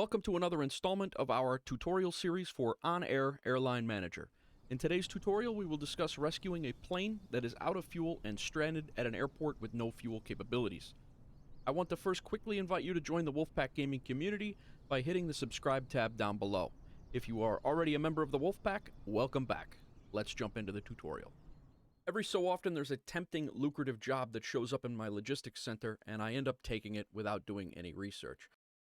Welcome to another installment of our tutorial series for OnAir Airline Manager. In today's tutorial, we will discuss rescuing a plane that is out of fuel and stranded at an airport with no fuel capabilities. I want to first quickly invite you to join the Wolfpack Gaming community by hitting the subscribe tab down below. If you are already a member of the Wolfpack, welcome back. Let's jump into the tutorial. Every so often there's a tempting, lucrative job that shows up in my logistics center, and I end up taking it without doing any research.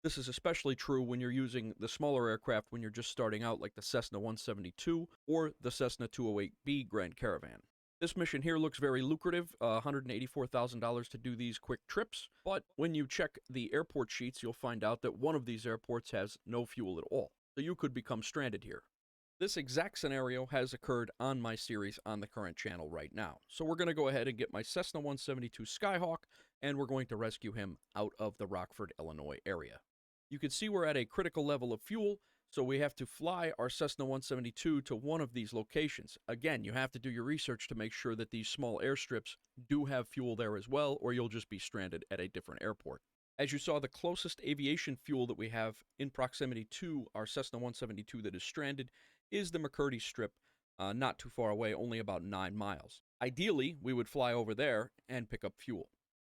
This is especially true when you're using the smaller aircraft when you're just starting out, like the Cessna 172 or the Cessna 208B Grand Caravan. This mission here looks very lucrative, $184,000 to do these quick trips, but when you check the airport sheets, you'll find out that one of these airports has no fuel at all, so you could become stranded here. This exact scenario has occurred on my series on the current channel right now, so we're going to go ahead and get my Cessna 172 Skyhawk, and we're going to rescue him out of the Rockford, Illinois area. You can see we're at a critical level of fuel, so we have to fly our Cessna 172 to one of these locations. Again, you have to do your research to make sure that these small airstrips do have fuel there as well, or you'll just be stranded at a different airport. As you saw, the closest aviation fuel that we have in proximity to our Cessna 172 that is stranded is the McCurdy Strip, not too far away, only about 9 miles. Ideally, we would fly over there and pick up fuel.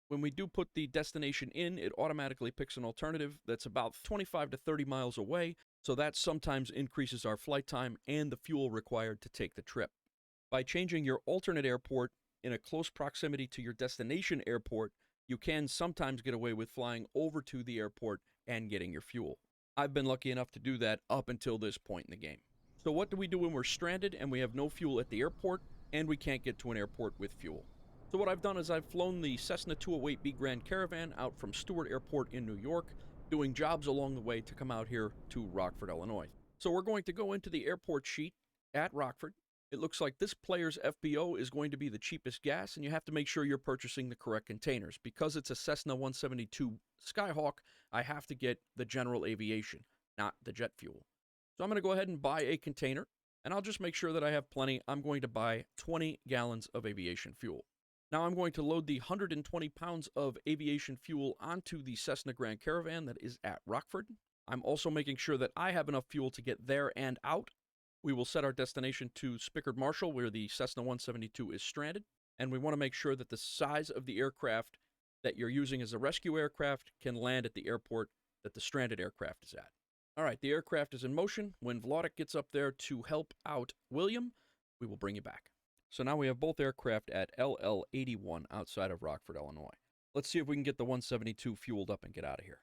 When we do put the destination in, it automatically picks an alternative that's about 25 to 30 miles away, so that sometimes increases our flight time and the fuel required to take the trip. By changing your alternate airport in a close proximity to your destination airport, you can sometimes get away with flying over to the airport and getting your fuel. I've been lucky enough to do that up until this point in the game. So what do we do when we're stranded and we have no fuel at the airport and we can't get to an airport with fuel? So what I've done is I've flown the Cessna 208B Grand Caravan out from Stewart Airport in New York, doing jobs along the way to come out here to Rockford, Illinois. So we're going to go into the airport sheet at Rockford. It looks like this player's FBO is going to be the cheapest gas, and you have to make sure you're purchasing the correct containers. Because it's a Cessna 172 Skyhawk, I have to get the general aviation, not the jet fuel. So I'm going to go ahead and buy a container, and I'll just make sure that I have plenty. I'm going to buy 20 gallons of aviation fuel. Now I'm going to load the 120 pounds of aviation fuel onto the Cessna Grand Caravan that is at Rockford. I'm also making sure that I have enough fuel to get there and out. We will set our destination to Spickard Marshall, where the Cessna 172 is stranded, and we want to make sure that the size of the aircraft that you're using as a rescue aircraft can land at the airport that the stranded aircraft is at. All right, the aircraft is in motion. When Vladik gets up there to help out William, we will bring you back. So now we have both aircraft at LL81 outside of Rockford, Illinois. Let's see if we can get the 172 fueled up and get out of here.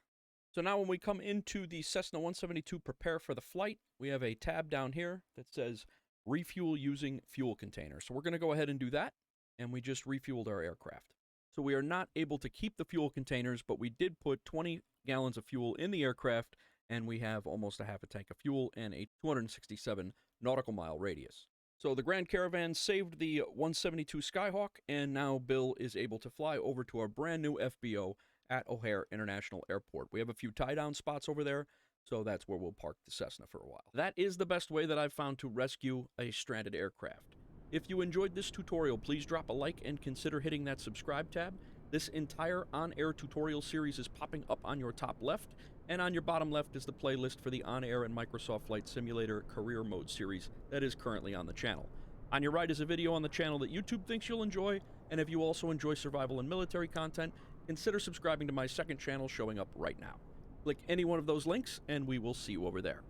So now when we come into the Cessna 172 prepare for the flight, we have a tab down here that says refuel using fuel container. So we're going to go ahead and do that, and we just refueled our aircraft. So we are not able to keep the fuel containers, but we did put 20 gallons of fuel in the aircraft, and we have almost a half a tank of fuel and a 267 nautical mile radius. So the Grand Caravan saved the 172 Skyhawk, and now Bill is able to fly over to our brand new FBO at O'Hare International Airport. We have a few tie-down spots over there, so that's where we'll park the Cessna for a while. That is the best way that I've found to rescue a stranded aircraft. If you enjoyed this tutorial, please drop a like and consider hitting that subscribe tab. This entire on-air tutorial series is popping up on your top left, and on your bottom left is the playlist for the On-Air and Microsoft Flight Simulator Career Mode series that is currently on the channel. On your right is a video on the channel that YouTube thinks you'll enjoy, and if you also enjoy survival and military content, consider subscribing to my second channel showing up right now. Click any one of those links, and we will see you over there.